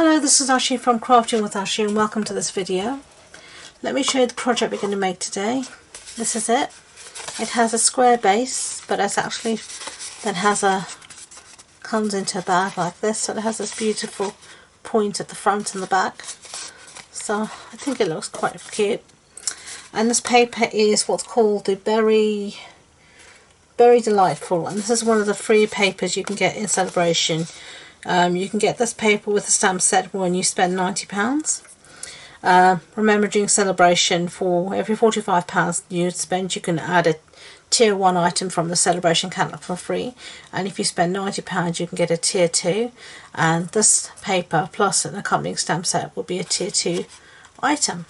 Hello, this is Ashee from Crafting with Ashee and welcome to this video. Let me show you the project we're going to make today. This is it. It has a square base, but it's actually comes into a bag like this, so it has this beautiful point at the front and the back. So I think it looks quite cute. And this paper is what's called the Berry Delightful, and this is one of the free papers you can get in Celebration. You can get this paper with a stamp set when you spend £90. Remember, during Celebration, for every £45 you spend, you can add a tier 1 item from the Celebration catalogue for free, and if you spend £90 you can get a tier 2, and this paper plus an accompanying stamp set will be a tier 2 item.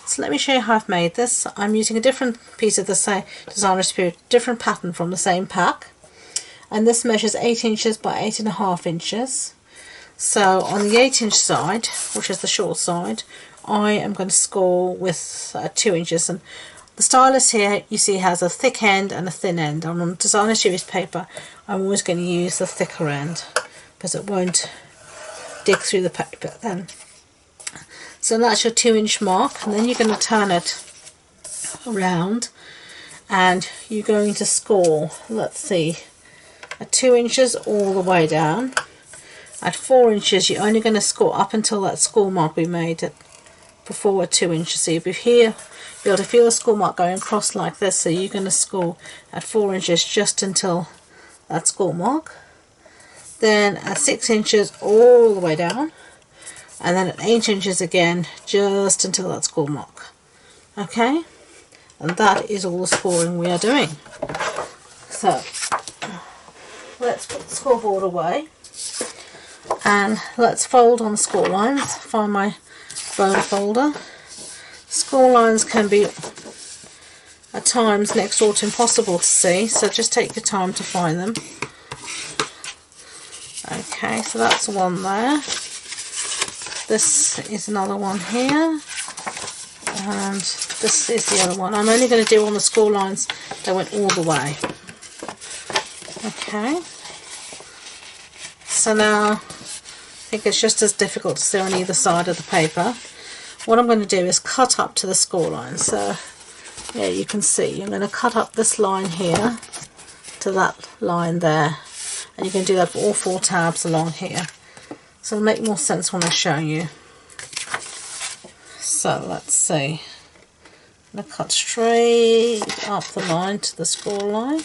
So let me show you how I've made this. I'm using a different piece of the same Designer Spirit, different pattern from the same pack, and this measures 8 inches by 8.5 inches. So on the 8-inch side, which is the short side, I am going to score with 2 inches, and the stylus here you see has a thick end and a thin end. On Designer Series paper I'm always going to use the thicker end because it won't dig through the paper then. So that's your 2-inch mark, and then you're going to turn it around and you're going to score, let's see, at 2 inches all the way down. At 4 inches you're only going to score up until that score mark we made it before at 2 inches. So you'll be here, be able to feel the score mark going across like this, so you're going to score at 4 inches just until that score mark. Then at 6 inches all the way down, and then at 8 inches again just until that score mark. Okay, and that is all the scoring we are doing. So let's put the scoreboard away and let's fold on the score lines. Find my bone folder. Score lines can be at times next door to impossible to see, so just take your time to find them. Okay, so that's one there. This is another one here, and this is the other one. I'm only going to do on the score lines that went all the way. Okay, so now I think it's just as difficult to see on either side of the paper. What I'm going to do is cut up to the score line. So yeah, you can see I'm going to cut up this line here to that line there, and you can do that for all 4 tabs along here. So it'll make more sense when I show you. So let's see. I'm going to cut straight up the line to the score line.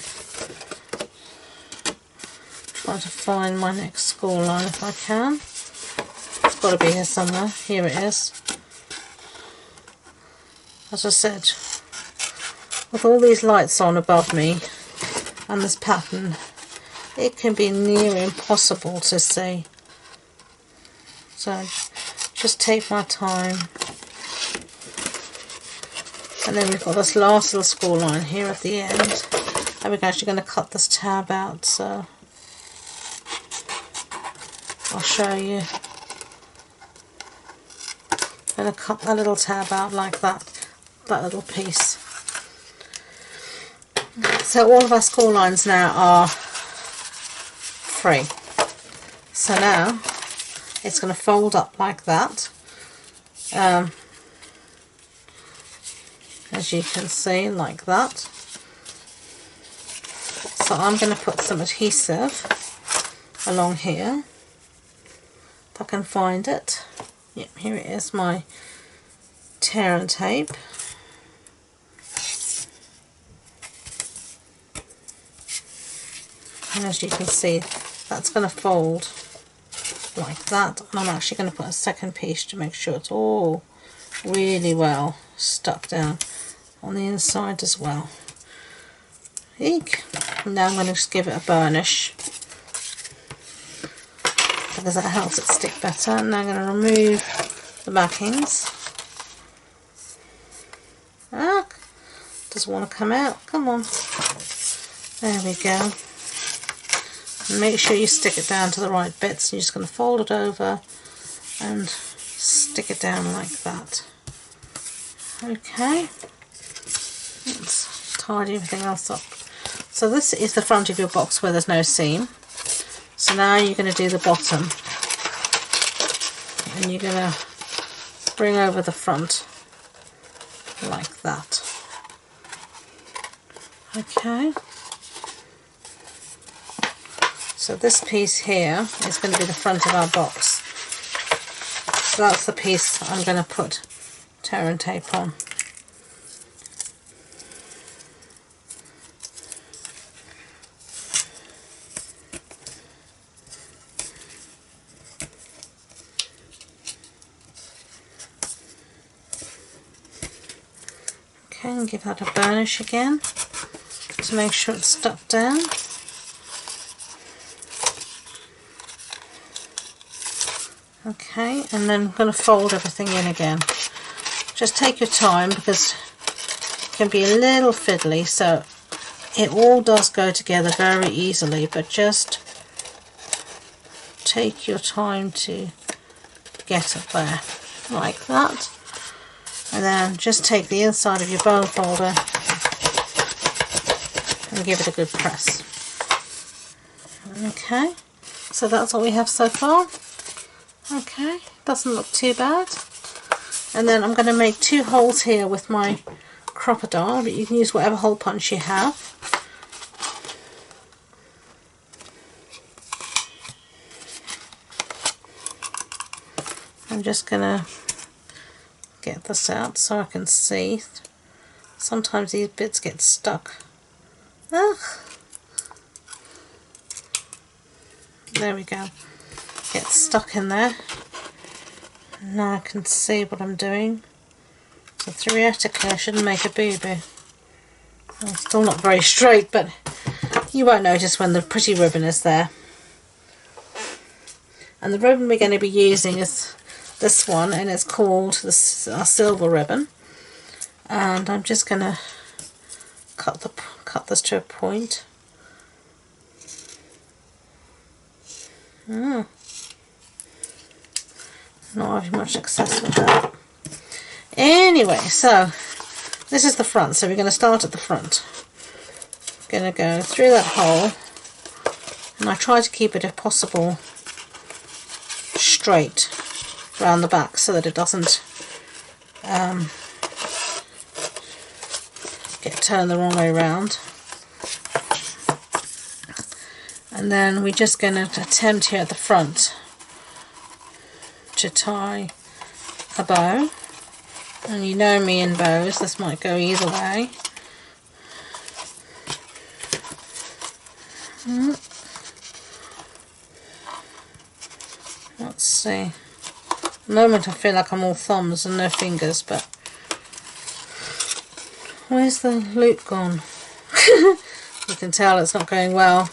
Try to find my next score line if I can. It's got to be here somewhere. Here it is. As I said, with all these lights on above me and this pattern, it can be near impossible to see. So just take my time. And then we've got this last little score line here at the end, and we're actually going to cut this tab out, so I'll show you. I'm going to cut that little tab out like that little piece. So all of our score lines now are free. So now it's going to fold up like that, as you can see, like that. So I'm going to put some adhesive along here, if I can find it. Yep, here it is, my tear and tape. And as you can see, that's going to fold like that, and I'm actually going to put a second piece to make sure it's all really well stuck down on the inside as well. Eek. Now I'm going to just give it a burnish because that helps it stick better. And now I'm going to remove the backings. Ah, doesn't want to come out. Come on. There we go. And make sure you stick it down to the right bits. You're just going to fold it over and stick it down like that. Okay, let's tidy everything else up. So this is the front of your box where there's no seam. So now you're going to do the bottom. and you're going to bring over the front like that. Okay, so this piece here is going to be the front of our box. So that's the piece I'm going to put tear and tape on. Okay, and give that a burnish again to make sure it's stuck down. Okay, and then I'm going to fold everything in again. Just take your time because it can be a little fiddly, so it all does go together very easily, but just take your time to get it there, like that. And then just take the inside of your bone folder and give it a good press. Okay, so that's what we have so far. Okay, doesn't look too bad. And then I'm going to make 2 holes here with my crocodile, but you can use whatever hole punch you have. I'm just going to get this out so I can see. Sometimes these bits get stuck. Ugh. There we go. Get stuck in there. Now I can see what I'm doing. So theoretically I shouldn't make a boo-boo. It's still not very straight, but you won't notice when the pretty ribbon is there. And the ribbon we're going to be using is this one, and it's called our silver ribbon. And I'm just going to cut this to a point. Not having much success with that. Anyway, so this is the front, so we're going to start at the front. Going to go through that hole, and I try to keep it if possible straight around the back so that it doesn't get turned the wrong way around. And then we're just going to attempt here at the front to tie a bow, and you know me and bows, this might go either way. Let's see. At the moment I feel like I'm all thumbs and no fingers, but where's the loop gone? You can tell it's not going well.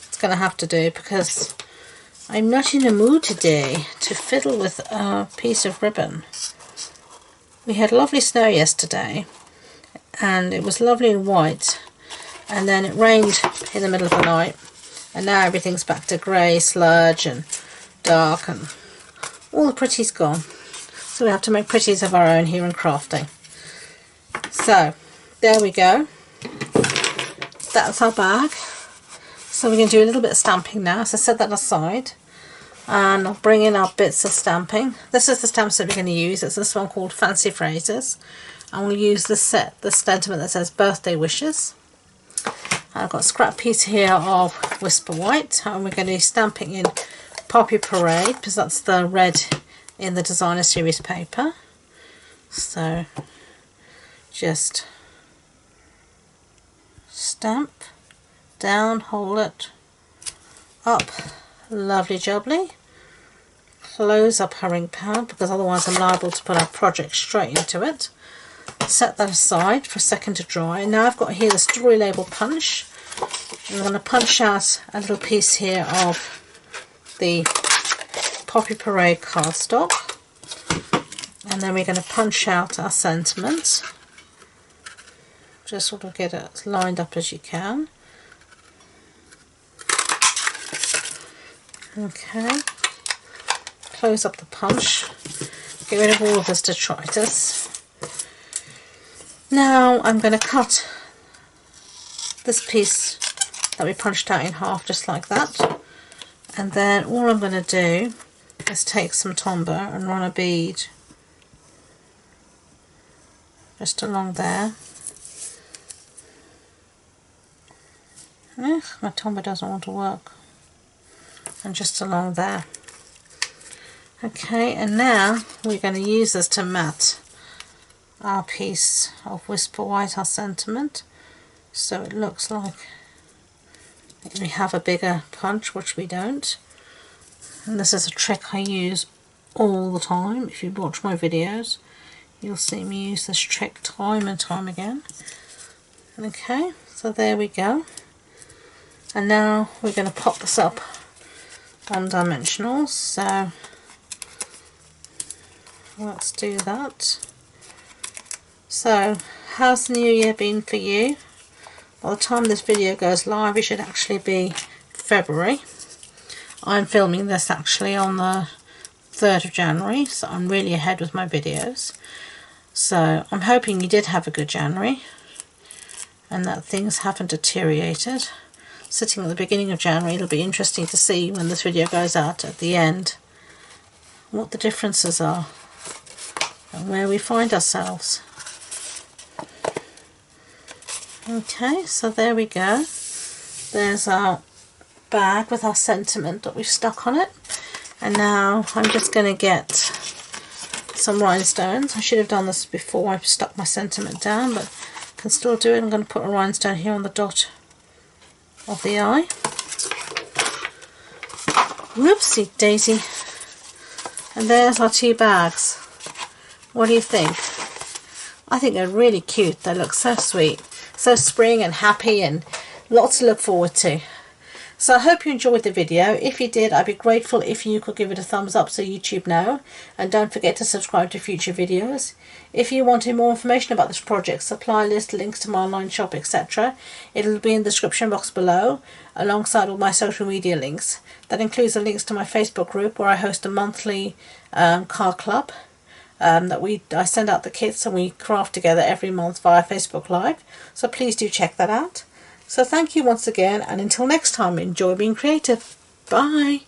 It's going to have to do because I'm not in the mood today to fiddle with a piece of ribbon. We had lovely snow yesterday and it was lovely and white, and then it rained in the middle of the night, and now everything's back to grey, sludge and dark, and all the pretty's gone. So we have to make pretties of our own here in crafting. So there we go. That's our bag. So we're going to do a little bit of stamping now, so set that aside and I'll bring in our bits of stamping. This is the stamp set we're going to use. It's this one called Fancy Phrases, and we'll use the sentiment that says Birthday Wishes. I've got a scrap piece here of Whisper White, and we're going to be stamping in Poppy Parade because that's the red in the Designer Series paper. So just stamp down, hold it up, lovely jubbly, close up our ink pad because otherwise I'm liable to put our project straight into it. Set that aside for a second to dry. And now I've got here the story label punch. I'm going to punch out a little piece here of the Poppy Parade cardstock, and then we're going to punch out our sentiment. Just sort of get it as lined up as you can. Okay, close up the punch, get rid of all of this detritus. Now I'm going to cut this piece that we punched out in half just like that, and then all I'm going to do Let's take some tombow and run a bead just along there. My tombow doesn't want to work. And just along there. Okay, and now we're going to use this to mat our piece of Whisper White, our sentiment, so it looks like we have a bigger punch, which we don't. And this is a trick I use all the time. If you watch my videos, you'll see me use this trick time and time again. Okay, so there we go. And now we're going to pop this up on dimensionals, so let's do that. So, how's the new year been for you? By the time this video goes live, it should actually be February. I'm filming this actually on the 3rd of January, so I'm really ahead with my videos. So, I'm hoping you did have a good January and that things haven't deteriorated. Sitting at the beginning of January, it'll be interesting to see when this video goes out at the end what the differences are and where we find ourselves. Okay, so there we go. There's our bag with our sentiment that we've stuck on it. And now I'm just going to get some rhinestones. I should have done this before I stuck my sentiment down, but I can still do it. I'm going to put a rhinestone here on the dot of the eye. Whoopsie daisy. And there's our 2 bags. What do you think? I think they're really cute. They look so sweet, so spring and happy, and lots to look forward to. So I hope you enjoyed the video. If you did, I'd be grateful if you could give it a thumbs up so YouTube know, and don't forget to subscribe to future videos. If you wanted more information about this project, supply list, links to my online shop, etc., it'll be in the description box below, alongside all my social media links. That includes the links to my Facebook group, where I host a monthly card club. I send out the kits and we craft together every month via Facebook Live, so please do check that out. So thank you once again, and until next time, enjoy being creative. Bye!